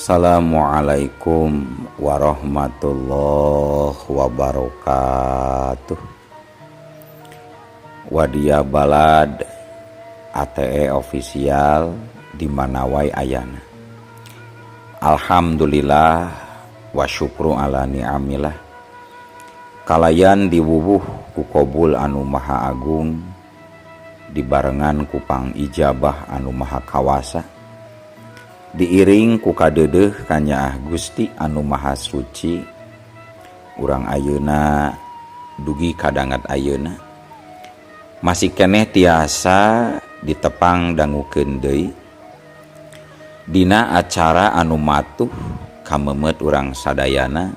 Assalamualaikum warahmatullahi wabarakatuh. Wadia balad ATE official di manawai ayana. Alhamdulillah wa syukru ala ni'amillah. Kalayan diwuwuh ku qabul anu maha agung, dibarengan ku pang ijabah anu maha kawasa. Diiring ku kadeudeuh ka Nyaah Gusti anu maha suci, urang ayeuna dugi kadangat ayeuna masih keneh tiasa ditepang dangukeun deui dina acara anu matuh kamemet urang sadayana,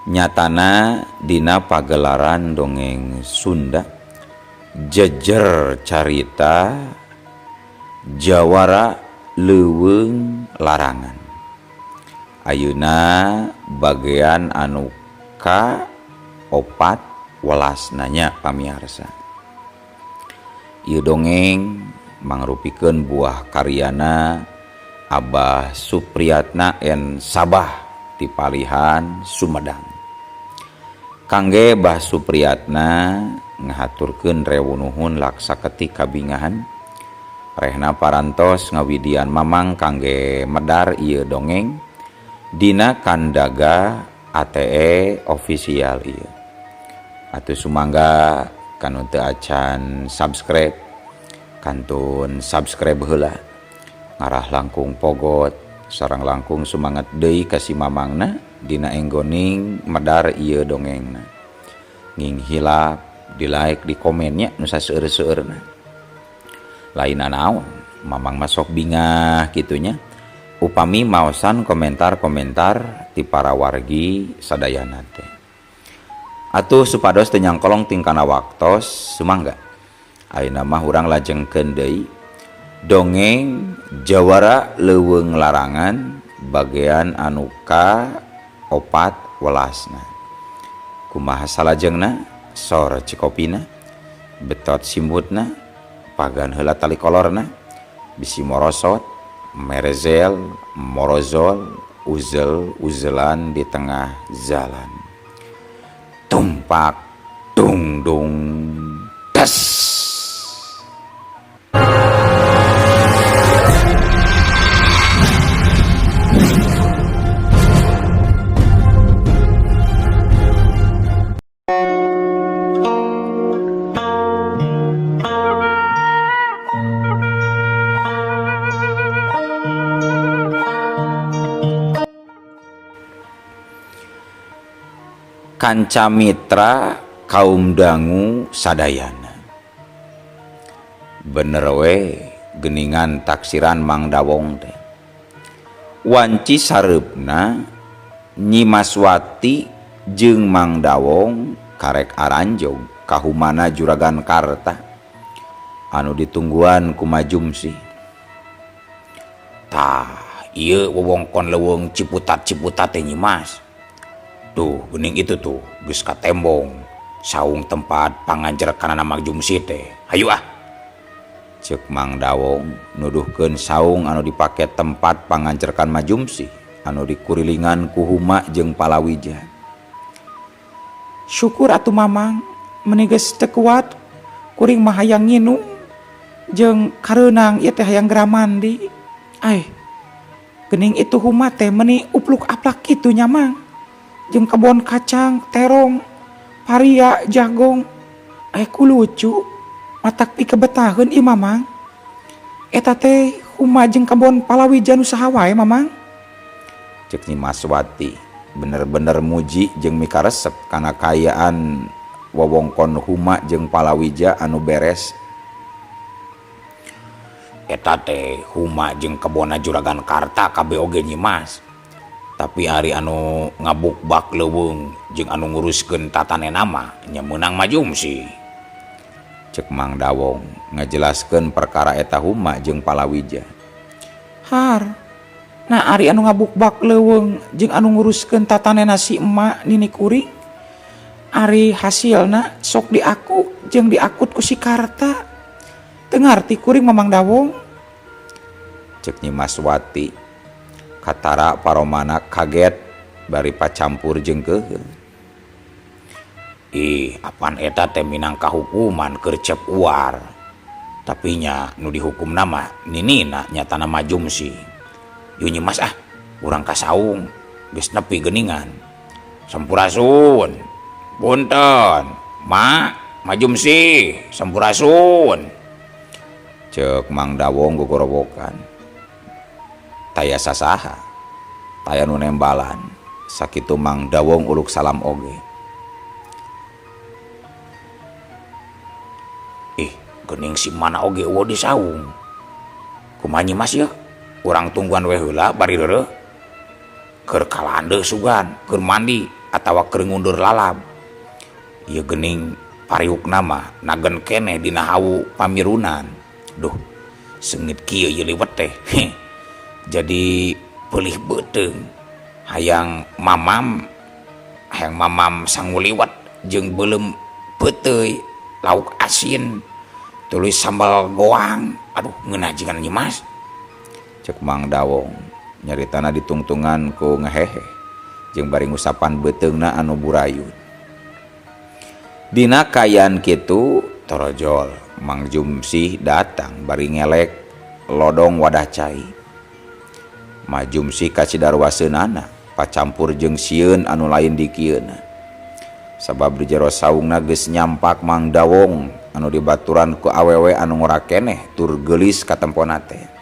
nyatana dina pagelaran dongeng Sunda jejer carita Jawara leuweung larangan. Ayeuna bagian anu ka-4 welasnanya pamiarsa. Ieu dongeng mangrupikeun buah karyana Abah Supriyatna en Sabah ti Palihan Sumedang. Kangge Bah Supriyatna ngahaturkeun rewunuhun laksaketi kabingahan, rehna parantos ngawidian mamang kangge medar ieu dongeng dina kandaga ATE official ieu. Atuh sumangga kanu teu acan subscribe kantun subscribe heula, ngarah langkung pogot sareng langkung sumanget deui ka si mamangna dina enggoning medar ieu dongengna. Nging hilap di like di komennya nu saseueur-seueurna. Lain naon mamang masok bingah gitunya upami maosan komentar-komentar ti para wargi sadayana teh. Atuh supados teu nyangkolong tingkana waktos sumangga ayeuna mah urang lajengkeun deui dongeng Jawara leuweung larangan bagian anu ka-4 welasna. Kumaha salajengna sor cikopina betot simbutna pagan heula tali kolorna bisi morosot merezel morozol uzel-uzelan di tengah jalan tumpak dung dung das. Kanca mitra kaum dangu sadayana, bener we geuningan taksiran Mang Dawong teh wanci sareupna Nyi Maswati jeung Mang Dawong karek aranjog ka humana Juragan Karta anu ditungguan ku Majumsi. Tah ieu wewengkon leuweung Ciputat-Ciputat teh Nyi Mas. Tuh geuning itu tuh geus katembong saung tempat panganjerkanana Majumsi teh. Hayu ah. Ceuk Mang Dawong nuduhkeun saung anu dipake tempat panganjerkan Majumsi anu dikurilingan ku Huma jeung Palawija. Syukur atuh Mamang meuni geus teu kuat kuring mah hayang nginum jeung kareunang ieu teh hayang gramandi. Geuning itu Huma teh meuni upluk aplak kitu nya Mang. Jeung kebon kacang, terong, paria, jagong. Ku lucu, matak pi kebetaheun ieu Mamang. Eta teh Huma jeung kebon Palawija nu saha wae Mamang? Ceuk Nyi Maswati bener-bener muji jeung mikaresep kana kayaan wewengkon Huma jeung Palawija anu beres. Eta teh Huma jeung kebonna Juragan Karta kabeh oge Nyi Mas. Tapi ari anu ngabukbak leuweung jeung anu nguruskeun tatanena mah nya meunang Majumsi. Ceuk Mang Dawong ngajelaskeun perkara eta Huma jeung Palawija. Har, nah ari anu ngabukbak leuweung jeung anu nguruskeun tatanena si emak nini kuring, ari hasilna sok diakuk jeung diakut ku si Karta. Teu ngarti kuring Mamang Dawong. Ceuk Nyi Maswati, Katara paromana kaget bari pacampur jeung keuheung. Apaan eta teh minangka hukuman keur cep uar. Tapi nya nu dihukum nama ninina nyatana Majumsi. Yu Nyimas urang ka saung geus nepi geuningan. Sampurasun. Punten, Mak, Majumsi, sampurasun. Ceuk Mang Dawong gogorobokan. Taya sasaha, taya nu nembalan. Sakitu Mang Dawong uluk salam oge. Geuning si mana oge eueuh di saung. Kumaha Nyimas ya? Urang tungguan we heula bari reureuh. Keur kalandeu sugan, keur mandi atawa keur ngundur lalab. Ieu geuning pariukna mah nagen keneh dina hawu pamirunan. Duh, seungit kieu ieu liwet teh. Jadi peulih beuteung. Hayang mamam sanguliwat jeung beuleum peuteuy lauk asin. Tulis sambal goang. Aduh, ngeunah jingan Nyimas. Cek Mang Dawong nyaritana ditungtungan ku ngehehe jeung bari ngusapan beuteungna anu burayut. Dina kayan kitu torojol Mang Jumsih datang bari ngelek lodong wadah cai. Majumsih kacidarwaseunana pacampur jeung sieun anu lain di kieuna. Sabab di jero saungna geus nyampak Mang Dawong anu dibaturan ku awewe anu ngora keneh tur geulis ka tempona teh.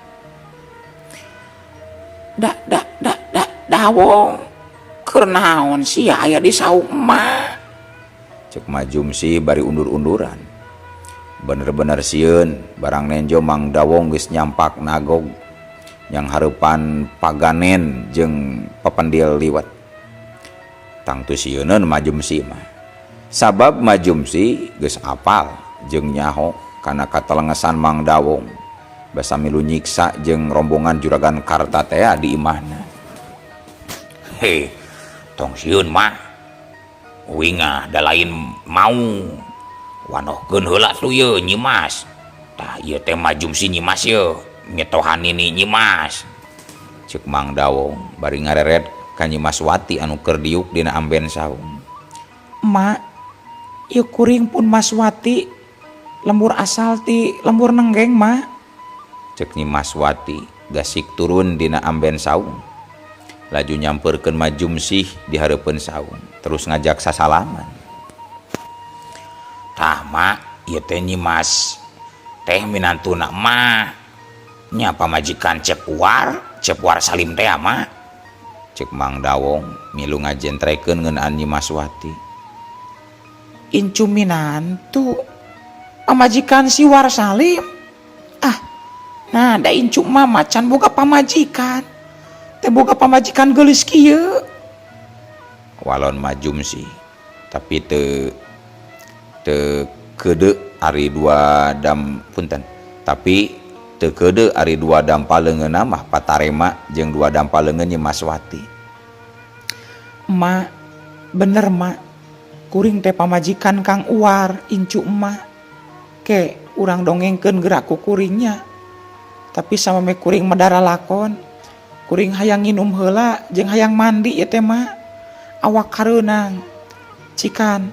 Dawong keur naon sia aya di saung mah? Cek Majumsih bari undur-unduran. Bener-bener sieun barang nenjo Mang Dawong geus nyampak nagog yang hareupan paganen jeung papendil liwat. Tang tu sieunun Majumsih mah. Sabab Majumsih geus apal jeung nyaho kana katelengesan Mang Dawong basa milu nyiksa jeung rombongan juragan Karta teh di imahna. Tong sieun mah uingah da lain mau wanohkeun heula tu ye Nyimas. Tah ieu teh Majumsih Nyimas ye ngetohan ini Nyimas. Ceuk Mang Dawong bari ngareret ka Nyimas Wati anu keur diuk dina amben saung. Mak, ieu kuring pun Mas Wati lembur asal ti lembur nenggeng mah. Cek Nyimas Wati gasik turun dina amben saung. Laju nyamperkeun Majumsih di hareupeun saung terus ngajak sasalaman. Tah Mak, ieu teh Nyimas teh minantuna mah nya pamajikan cep war salim teh mah. Cek Mang Dawong milu ngajentrekeun ngeunaan Nyimas Wati. Incu minantu pamajikan si War Salim. Nah da incu mah macan boga pamajikan. Teh boga pamajikan geulis kieu. Walon Majumsih tapi teu keudeu ari dua dam punten. Tapi teu keudeu ari dua dam paleungeunna mah patarema jeung dua dam paleungeun Nyimas Wati. Mak, bener Mak. Kuring teh pamajikan Kang Uwar incu emak. Ke urang dongengkeun gerak ku kuringnya. Tapi sama me kuring medara lakon. Kuring hayang nginum heula jeung hayang mandi ya teh Mak. Awak hareunang. Cikan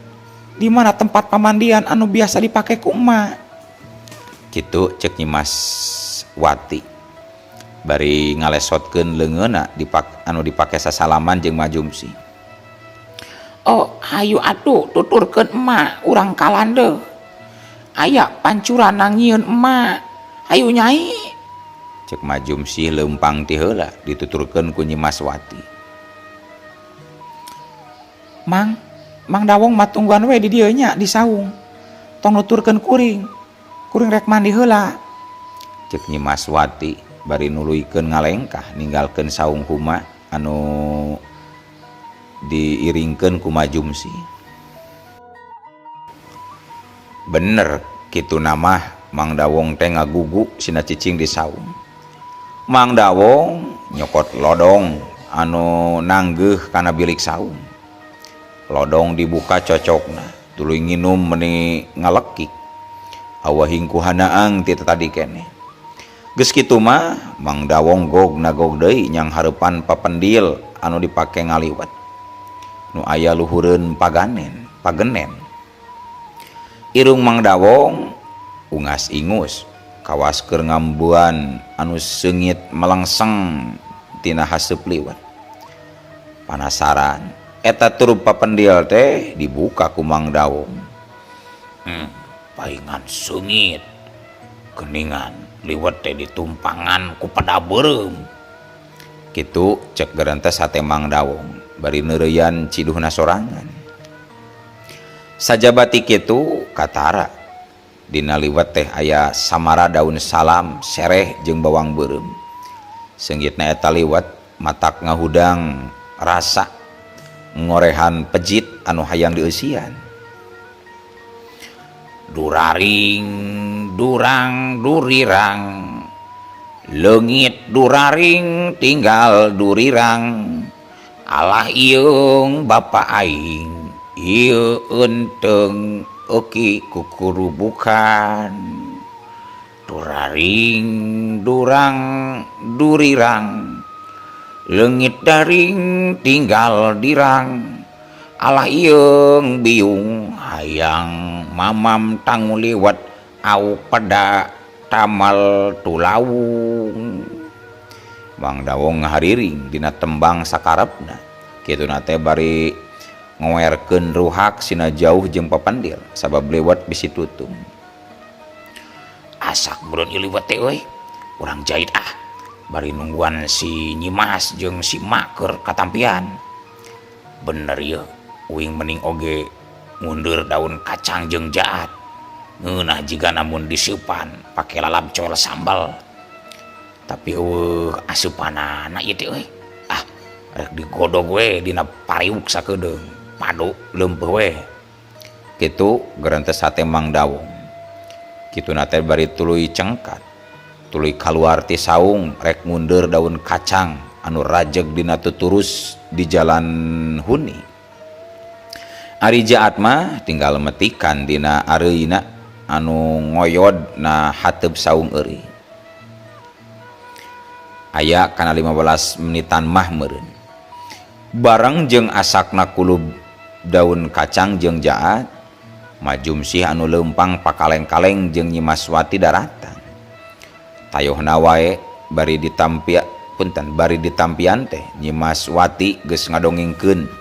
di mana tempat pamandian anu biasa dipake ku emak? Kitu cek Nyimas Wati. Bari ngalesotkeun leungeunna anu dipake sasalaman jeung Majumsih. Oh, hayu atuh tuturkeun emak urang kalandeuh. Aya pancuran nyieun emak. Hayu Nyai. Cek Majumsih leumpang ti heula dituturkeun ku Nyimas Wati. Mang Dawong mah tungguan we di dieu nya di saung. Tong nuturkeun kuring. Kuring rek mandi heula. Cek Nyimas Wati bari nuluykeun ngalengkah ninggalkeun saung huma anu diiringkeun ku Majumsih. Bener kitu namah Mang Dawong teh ngagugu sina cicing di saung. Mang Dawong nyokot lodong anu nanggeuh kana bilik saung. Lodong dibuka cocokna, tuluy nginum meuni ngalekik. Awahing ku hanaang ti tadi keneh. Geus kitu mah Mang Dawong gog nagog deui nyang hareupan papendil anu dipake ngaliwat nu aya luhureun pagenen. Irung Mang Dawong ungas ingus kawas keur ngambuan anu seungit melengseng tina haseup liwat. Panasaran eta turup papendil teh dibuka ku Mang Dawong. Paingan seungit geningan liwat teh ditumpangan ku padabeureum. Kitu cek gerantes hate Mang Dawong bari neureuyan ciduhna sorangan. Sajabati kitu katara dina liwat teh aya samara daun salam sereh jeung bawang beureum. Seunggitna eta liwat matak ngahudang rasa ngorehan pejit anu hayang dieusian. Duraring durang durirang leungit duraring tinggal durirang alah ieung bapa aing ieu eunteng euki kukurubukan. Duraring durang durirang leungit daring tinggal dirang alah ieung biung hayang mamam tangu liwat au pada tamal tulawung. Mang Dawong ngahariring dina tembang sakarepna. Kituna teh bari ngowerkeun ruhak sina jauh jeung papandil sabab lewat bisi tutung. Asak buron ieu liwat teh euy, urang jahit bari nungguan si Nyimas jeung si Mak keur katampian. Bener ieu, uing mending oge mundur daun kacang jeung jaat. Ngeunah jiga namun diseupan pake lalap coel sambal. Tapi asupanana ieu teh euy. Rek digodog we dina pariuk sakedeung, padu leumpeuh we. Kitu gerantes hate Mang Dawong. Kituna teh bari tuluy cengkat. Tuluy kaluar ti saung rek mundur daun kacang anu rajeg dina tuturus di jalan huni. Ari jaat mah tinggal metikan dina areuyna anu ngoyod na hateup saung eueuy. Aya kana 15 menitan mah meureun. Bareng jeung asakna kulub daun kacang jeung jaat, Majumsih anu leumpang pakaleng-kaleng jeung Nyimas Wati daratan. Tayohna wae bari ditampian teh Nyimas Wati geus ngadongengkeun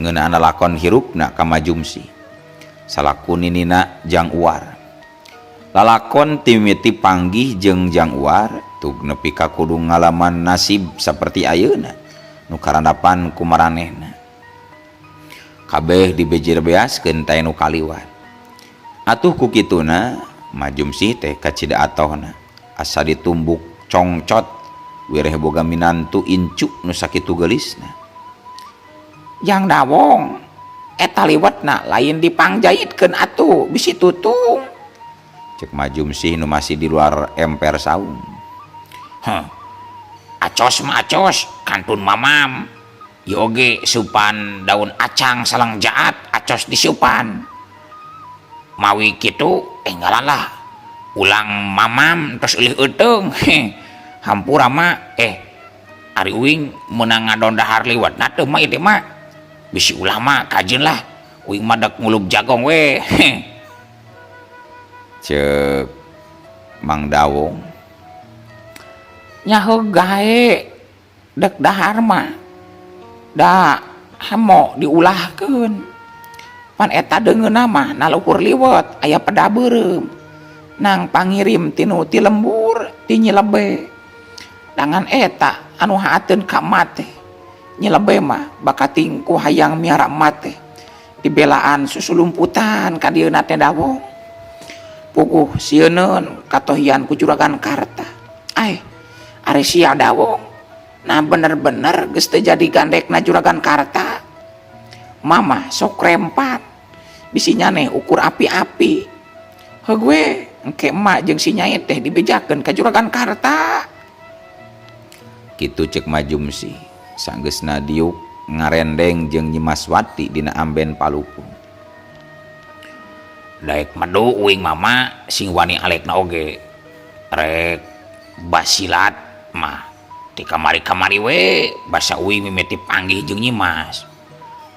ngeunaan lakon hirupna ka Majumsih. Salaku ninina Jang Uar. Lalakon timiti panggih jeung Jang Uar tug nepi ka kudu ngalaman nasib saperti ayeuna nu karandapan ku maranehna. Kabeh dibejir-beaskeun teh nu kaliwat. Atuh ku kituna Majumsih teh kacida atohna asa ditumbuk congcot wireh boga minantu incu nu sakitu geulisna. Jang Dawong, eta liwatna lain dipangjahitkeun atuh bisi tutung. Cek Majumsih nu masih di luar emper saung. Acos mah acos, kantun mamam. Ieu oge supan daun acang salang jaat acos disupan. Mawi kitu enggalan lah. Ulang mamam terus eulih euteung. Hampura mah ari uing meunang ngadondahar liwatna teu mah ieu mah. Bisi ulah mah kajeun lah. Uing mah dek ngulub jagong we. Ceuk Mang Dawong. Nyaho gae dek dahar mah. Da hemo diulahkeun. Pan eta deungeunna mah naluhur liwat aya padabeureum. Nang pangirim tinu ti lembur ti Nyilebe. Dangan eta anu haateun ka mate. Nyilebe mah bakating ku hayang miara mate. Dibelaan susulumputan ka dieuna teh Dawong. Puguh sieun katohian ku Juragan Karta. Ari sia Dawong. Nah bener-bener geus teu jadi gandekna Juragan Karta. Mama sok rempat. Bisi nyaneh ukur api-api. Hegue engke emak jeung si Nyai teh dibejakeun ka Juragan Karta. Kitu ceuk Majumsih. Sanggeusna diuk ngarendeng jeung Nyimas Wati dina amben paluku. Daek madu uing mama sing wani alekna oge. Rek basilat mah di kamari-kamari we basa uing mimiti panggih jeung Nyimas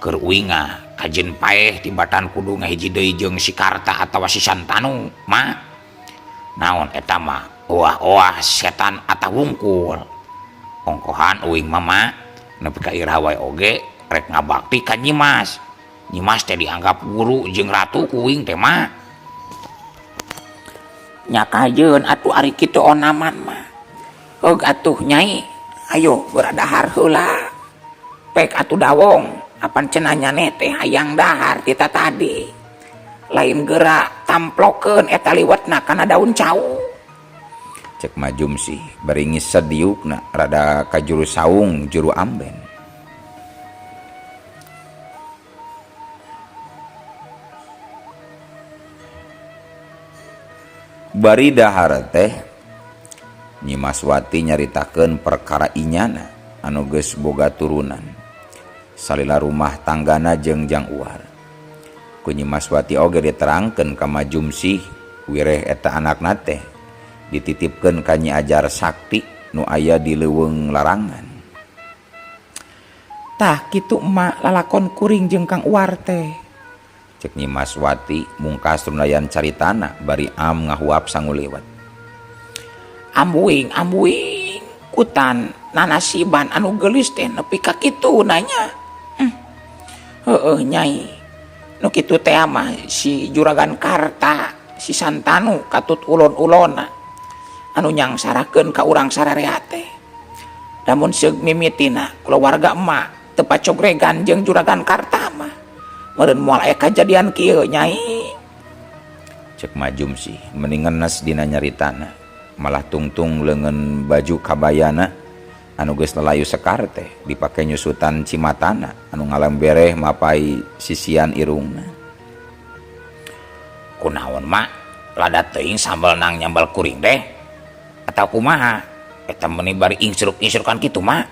keur uing kajen paeh tibatan kudu ngahiji deui jeung si Karta atawa si Santanu mah naon eta mah oah-oah setan atau wungkul ongkohan uing mama nepi ka iraha wae oge rek ngabakti ka Nyimas teh dianggap guru jeung ratu ku uing teh mah nya kajeun atuh ari kitu onaman mah heug atuh Nyai ayo beradahar heula pek atuh dawong apan cenah nya teh hayang dahar kita tadi lain geura tamplokeun eta liwatna kana daun cau cek Majum sih bari ngised diukna rada ka juru saung juru amben bari dahar teh Nyimas Wati nyaritakeun perkara inyana anu geus boga turunan salila rumah tanggana jeung Jang Uar ku Nyimas Wati oge diterangkeun ka Majum sih wireh eta anakna teh dititipkeun ka Nyi Ajar Sakti nu aya di leuweung larangan tah kitu emak lalakon kuring jeung Kang Uar teh cek Nyimas Wati mungkas runayan caritana bari am ngahuap sanguliwat ambuing kutan nanasiban anu geulis teh nepi ka kitu nanya heueuh Nyai nu kitu teh mah si Juragan Karta si Santanu katut ulon-ulona anu nyangsarakeun ka urang sararea teh lamun seug mimitina keluarga emak teu pacogregan jeung Juragan Karta mah meureun moal aya kajadian kieu Nyai cek Majum sih mendingan dina nyaritana malah tungtung leungeun baju kabayana anu geus lalayu sekar teh dipake nyusutan cimatana anu ngalembereh mapai sisian irungna kunaon mak lada teuing sambal nang nyambal kuring deh atau kumaha eta meuni bari insruk-insrukan kitu mak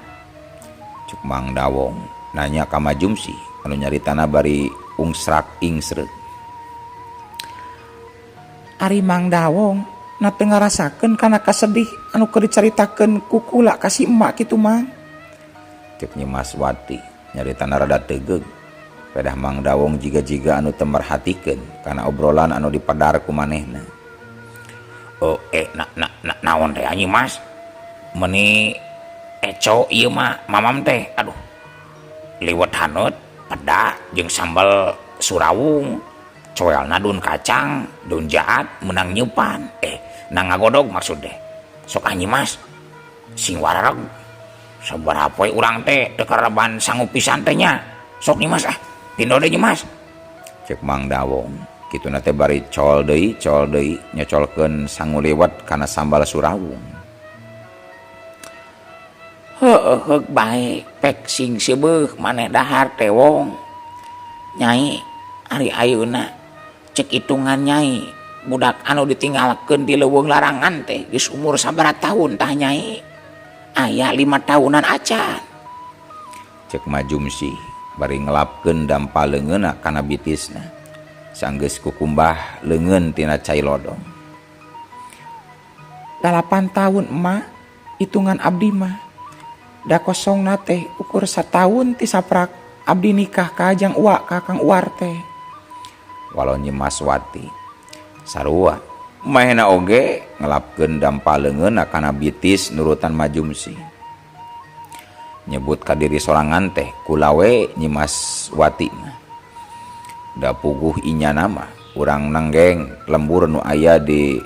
cuk Mang Dawong nanya ka Majum sih anu nyaritana bari ungsrak ingsreuk ari Mang Dawong na teu ngarasakeun kana kasedih anu keur dicaritakeun ku kula ka si emak kitu Mang cek Nyimas Wati nyaritana rada tegeug pedah Mang Dawong jiga-jiga anu teu merhatikeun kana obrolan anu dipadar ku manehna naon teh Nyimas meuni eco ieu mah mamam teh aduh liwet haneut peda jeung sambal surawung coelna daun kacang daun jahat menang nyeupan nang ngagodog maksud deh sok Nyimas sing wararag sabaraha poe urang teh teu kareban sanggup pisan teh nya sok Nyimas pindo deui Nyimas cek Mang Dawong kituna teh bari col deui nyocolkeun sanguliwat kana sambal surawung heug bae pek sing seubeuh maneh dahar teh wong Nyai ari ayeuna cek hitungan Nyai budak anu ditinggalkeun di leuweung larangan teh geus umur sabaraha tahun tah Nyai aya 5 tahunan acan cek Majum sih bari ngelapkeun dampal leungeunna kana bitisna sanggeus kukumbah leungeun tina cai lodong 8 tahun emak hitungan abdi mah da kosongna teh ukur satahun ti saprak abdi nikah ka Jang Uwa ka Kang Uar teh walau Nyimas Wati sarua mahena oge ngelapkeun dampal leungeunna kana bitis nurutan Majum sih nyebut ka diri sorangan teh kulawe Nyimas Wati da puguh inyana mah urang nenggeng lembur nu aya di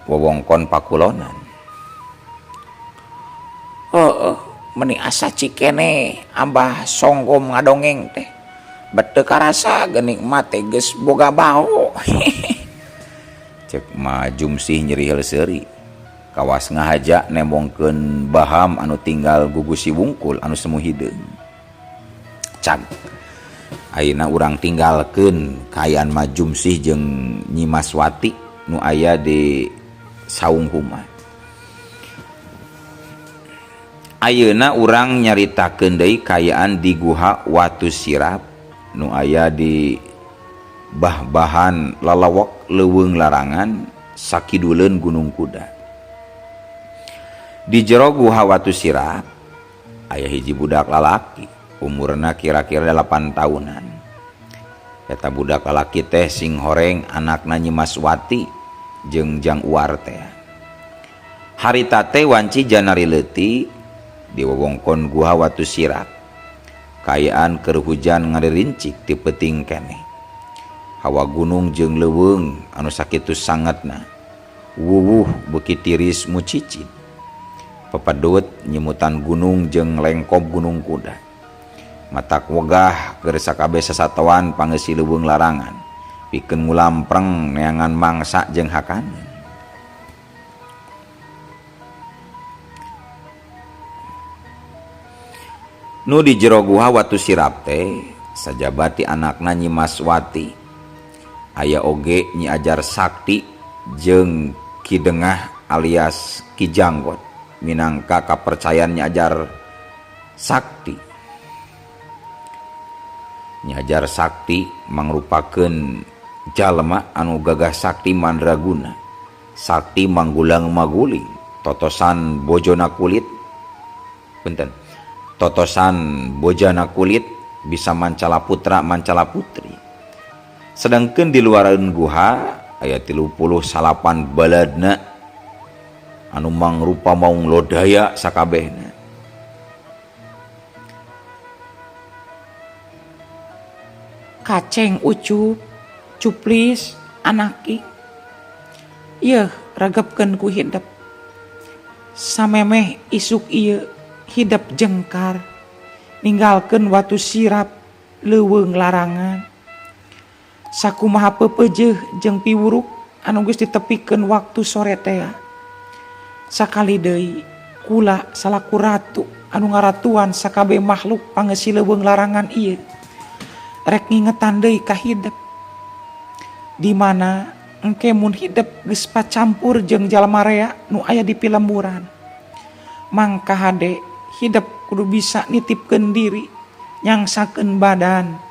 wewengkon pakulonan meuni asa cikene Abah songgom ngadongeng teh bete karasa geuning emak teh geus boga bau cek Majum sih nyeri seuri kawas ngahaja nemongkeun baham anu tinggal gugusi wungkul anu semu hideung can ayeuna urang tinggalkeun kaayaan Majum sih jeung Nyimas Wati nu aya di saung huma ayeuna urang nyaritakeun deui kaayaan di Guha Watu Sirap nu aya di bah-bahan lalawak leuweung larangan sakiduleun Gunung Kuda Di jero guha Watu Sirap aya hiji budak lalaki umurna kira-kira 8 tahunan. Eta budak lalaki teh sing horeng anakna Nyi Maswati jeung Jang Uar teh. Harita teh wanci janari leutik di wewengkon guha Watu Sirap. Kaayaan keur hujan ngaririncik ti peuting keneh. Hawa gunung jeung leuweung anu sakitu sangetna. Wuwuh beuki tiris mucicit. Pepadut nyimutan gunung jeung lengkop gunung kuda. Matak wegah keur sakabeh sasatoan pangeussi leuweung larangan. Pikeun ngulampreng neangan mangsa jeung hakaneun. Nu di jero guha Watu Sirap teh sajabati anakna Nyi Maswati. Aya oge Nyi Ajar Sakti jeung Ki Dengah alias Ki Janggot minangka kapercayaan Nyi Ajar Sakti. Nyi Ajar Sakti mangrupakeun jalma anu gagah sakti mandraguna. Sakti manggulang maguling, totosan bojona kulit. Punten. Totosan bojana kulit bisa mancala putra mancala putri. Sedangkan di luaran guha aya 38 baladna anu mangrupa maung lodaya sakabehna. Kaceng Ucup, Cuplis, Anaki. Ieu ragepkeun ku hidep. Samemeh isuk ieu hidep jengkar. Ninggalkeun Watu Sirap leuweung larangan. Sakumaha pepeujeuh jeung piwuruk anu geus ditepikeun waktu sore teh. Sakali deui kula salaku ratu anu ngaratuan sakabeh makhluk pangeussi leuweung larangan ieu rek ngingetan deui ka hidep di mana engke mun hidep geus pacampur jeung jalma rea nu aya di pilemburan. Mangka hade hidep kudu bisa nitipkeun diri nyangsakeun badan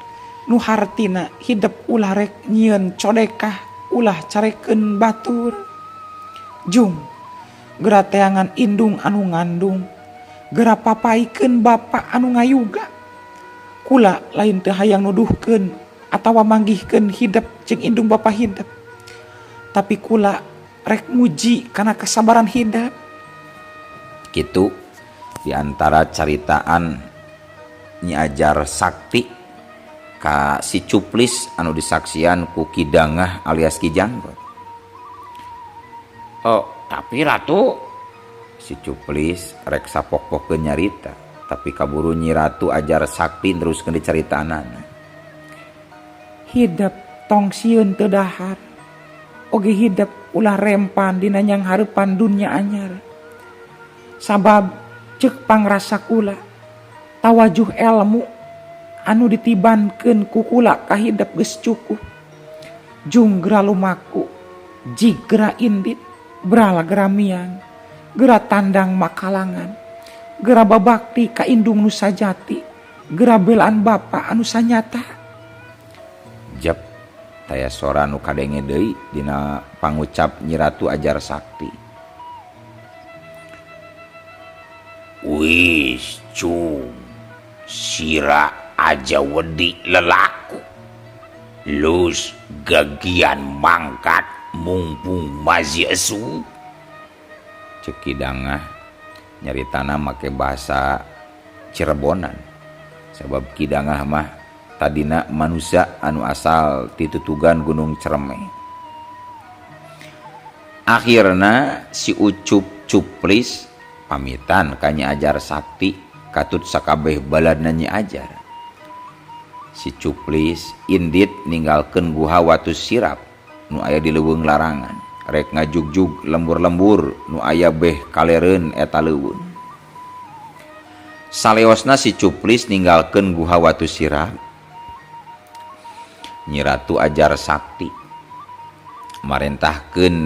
nu hartina hidep ulah rek nyieun codekah ulah carekeun batur. Jung geura teangan indung anu ngandung, geura papaikeun bapa anu ngayuga. Kula lain teu hayang nuduhkeun atawa manggihkeun hidep jeung indung bapa hidep. Tapi kula rek muji kana kesabaran hidep. Kitu di antara caritaan Nyi Ajar Sakti ka si Cuplis anu disaksian ku Ki Dangah alias Ki Janggot. Oh, tapi Ratu, Si Cuplis rek sapok-pokkeun nyarita, tapi kaburu Nyi Ratu Ajar Sakti teruskeun dicaritaanana. Hidep tong sieun teu dahar. Oge hidep ulah rempan dina nyang hareupan dunya anyar. Sabab ceuk pangrasa kula tawajuh ilmu anu ditibankeun ku kula ka hidep geus cukup. Jung geura lumaku, jig geura indit, brala geura mian, geura tandang makalangan, geura babakti ka indung nu sajati, geura belaan bapa anu sanyata. Jep taya sora nu kadenge deui dina pangucap Nyi Ratu Ajar Sakti. wis cung sira aja wedi lelaku. Lus gagian mangkat mumpung masih esu. Ceuk Ki Dangah nyaritana make bahasa Cirebonan. Sabab Ki Dangah mah tadina manusia anu asal ti tutugan Gunung Ceremeh. Akhirna si Ucup Cuplis pamitan ka Nyi Ajar Sakti katut sakabeh baladna Nyi Ajar. Si Cuplis indit ninggalkeun guha Watu Sirap nu aya di leuweung larangan, rek ngajugjug lembur-lembur nu aya beh kalereun eta leuweung. Saleosna si Cuplis ninggalkeun guha Watu Sirap, Nyi Ratu Ajar Sakti marentahkeun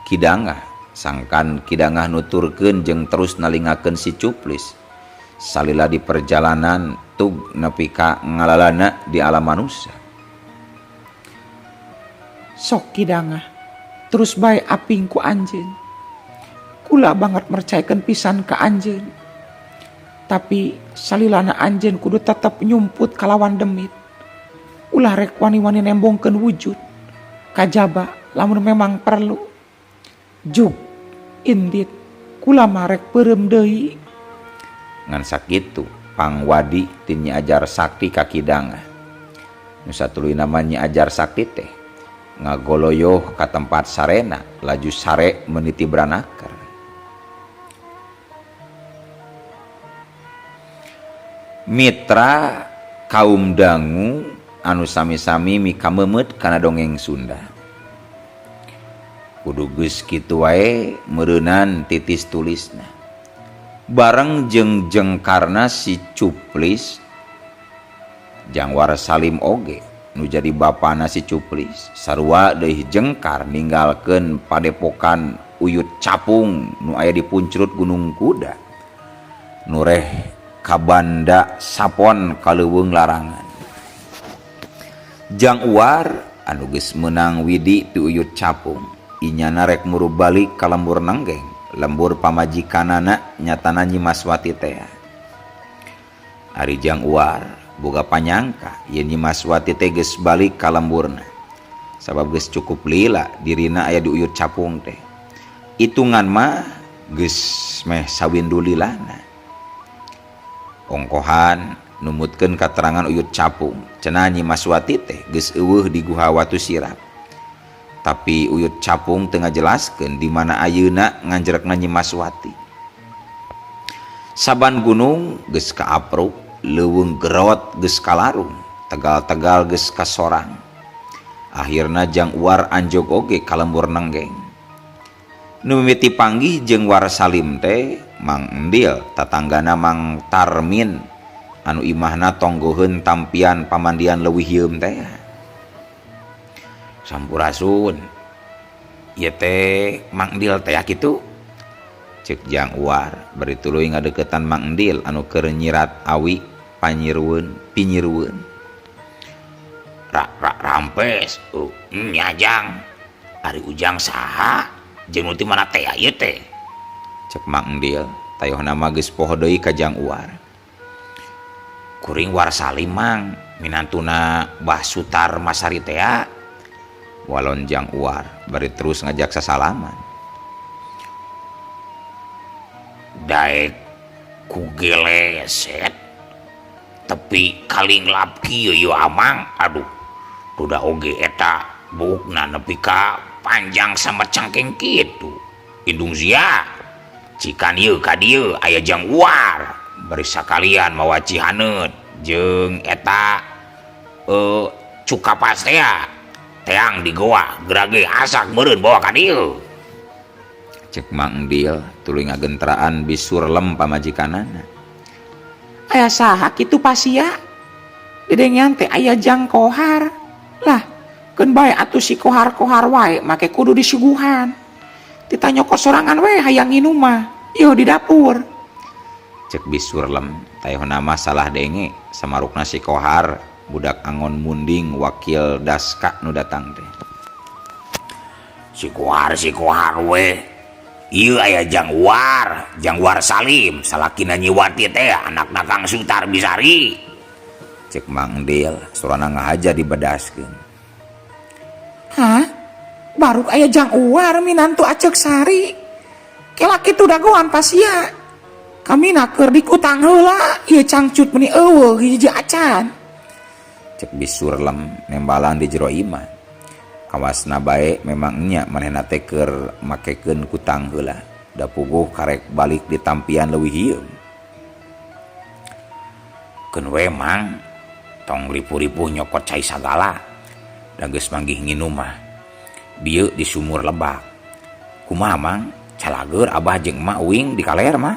Ki Dangah, sangkan Ki Dangah nuturkeun jeung terus nalingakeun si Cuplis salila di perjalanan tug nepi ka ngalalana di alam manusia. Sok Ki Dangah terus bae aping ku anjeun. Ulah banget mercayakan pisan ke anjeun. Tapi salilana anjeun kudu tetap nyumput kalawan demit. Ulah rek wani-wani nembongkeun wujud. Kajaba lamun memang perlu. Juk indit kula mah rek peureum deui. Ngan sakitu pangwadi tin Nyi Ajar Sakti kakidang. Nu satuluy nama Nyi Ajar Sakti teh ngagoloyoh ka tempat sarena laju sare meniti branaker. Mitra kaum dangu anu sami-sami mikamemet kana dongeng Sunda. Kudu geus kitu wae meureunan titis tulisna. Bareng jeung jengkarna si Cuplis Jangwar Salim oge nu jadi bapana si Cuplis sarua deui jengkar ninggalkeun padepokan Uyut Capung nu aya di puncrut Gunung Kuda nu reh kabanda sapon kaleuweung larangan. Jangwar anu geus meunang widi ti Uyut Capung inyana rek muru balik ka lembur Nenggeng, lembur pamajikanana nyatana Nyi Maswati teh. Ari Jangwar boga panyangka yen Nyi Maswati teh geus balik ka lemburna. Sabab geus cukup lila dirina aya di Uyut Capung teh. Itungan mah geus meh sawindu lilana. Ongkohan numutkeun katerangan Uyut Capung cenah Nyi Maswati teh geus eueuh di Guha Watu Sirap. Tapi Uyut Capung teu ngajelaskeun di mana ayeuna nganjrekna Nyi Maswati. Saban gunung geus kaapruk, leuweung gerot geus kalarung, tegal-tegal geus kasorang. Akhirna Jangwar anjog oge ka lembur Nenggeng. Nu mimiti panggih jeung War Salim teh Mang Endil tatanggana Mang Tarmin anu imahna tonggoheun tampian pamandian leuwih hieum teh. Sampurasun ieu teh Mang Endil teh kitu ceuk Jangwar bari tuluy ngadeukeutan Mang Endil anu keur nyirat awi pinyirueun. Rampes nyajang ari ujang saha jeung nu ti mana teh ieu teh cek Mang Endil tayohna mah geus poho deui ka Jangwar. Kuring War Salim mang minantuna Mbah Sutar Masari teh walon Jangwar bari terus ngajak sasalaman. Daek ku geleset tepi kalinglap kieu yo amang, aduh duda oge eta bukna nepi ka panjang sama cangkeng kitu. Indung sia cikan ieu ka dieu aya Jangwar bari sakalian mawaci haneut jeung eta cukapas teh teang di goa gerage asak meureun bawa ka dieu. Cek Mang Endil tuluy ngagentraan bisur lem pamajikanana. Aya saha kitu pasia? Dedengan teh aya Jang Kohar. Lah, keun bae atuh si kohar-kohar wae make kudu disuguhan. Ditanya kok sorangan wae hayang nginum mah. Ieu di dapur. Cek bisur lem tayohna mah salah denge samarukna si Kohar budak angon munding wakil daska nu datang teh. Si Kohar we ieu aya Jangwar Salim salakina Nyi Wati teh anakna Kang Sutar Bisari. Cek Mang Endil surana ngahaja dibedaskeun. Hah? Baru aya Jangwar minantu Acek Sari. Kela kitu dagoan pasia. Kami keur dikutang heula ieu cangcut meni eueuh hiji acan. Cek bisur lem nembalan di jero imah. Kawasna bae memang nya manehna teh keur makekeun kutang heula. Da puguh karek balik di tampian leuwih hieum. Keun we mang tong ripuh-ripuh nyokot cai sagala. Da geus manggih nginum mah. Dieu di sumur lebak. Kumaha mang? Calageur abah jeung emak uing di kaler mah.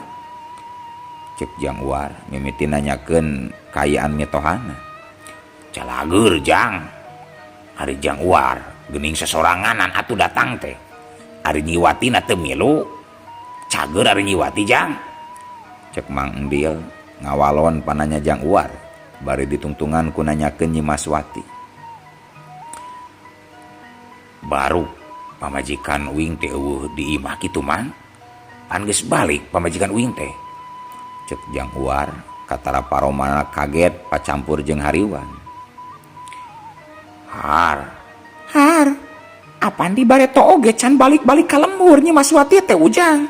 Cek Jangwar mimiti nanyakeun kaayaan mitohana. Calageur Jang. Ari Jangwar geuning sesoranganan atuh datang teh. Ari Nyi Wati na teu milu. Cager ari Nyi Wati Jang. Cek Mang Endil ngawalon pananya Jangwar bari ditungtungan ku nanyakeun Nyi Maswati. Baru pamajikan uing teh eueuh di imah kitu mang. Pan geus balik pamajikan uing teh. Cek Jang Uar katara paromana kaget pacampur jeung hariwan. Har, apan di bareto oge can balik-balik ka lembur Nyi Mas Wati teh Ujang.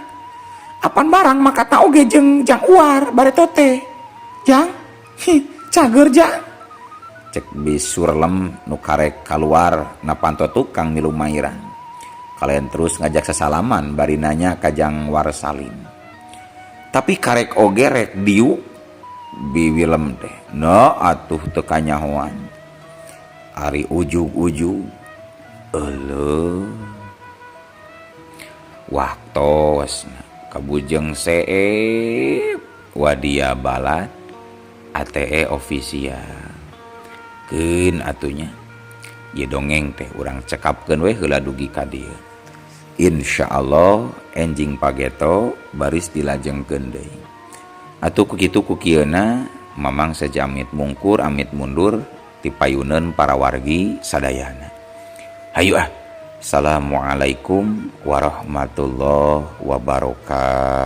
Apan barang makata oge jeung Jang Uar bareto teh. Jang, cager Jang. Cek bisurlem nu karek kaluar napanto tukang milu mairan. Kalian terus ngajak sesalaman bari nanya ka Jang War Salim. Tapi karek oge rek diu biwilem teh. No atuh teu kanyahoan. Ari ujug-ujug eueuh waktosna kabujeng seep wadia balat ATE ofisial keun atunya ye dongeng teh urang cekapkeun we heula dugi ka dieu. Insyaallah enjing pageto baris dilajengkeun deui. Atuh kukitu kukieuna mamang sajamit mungkur amit mundur ti payuneun para wargi sadayana. Hayu Assalamualaikum warahmatullahi wabarakatuh.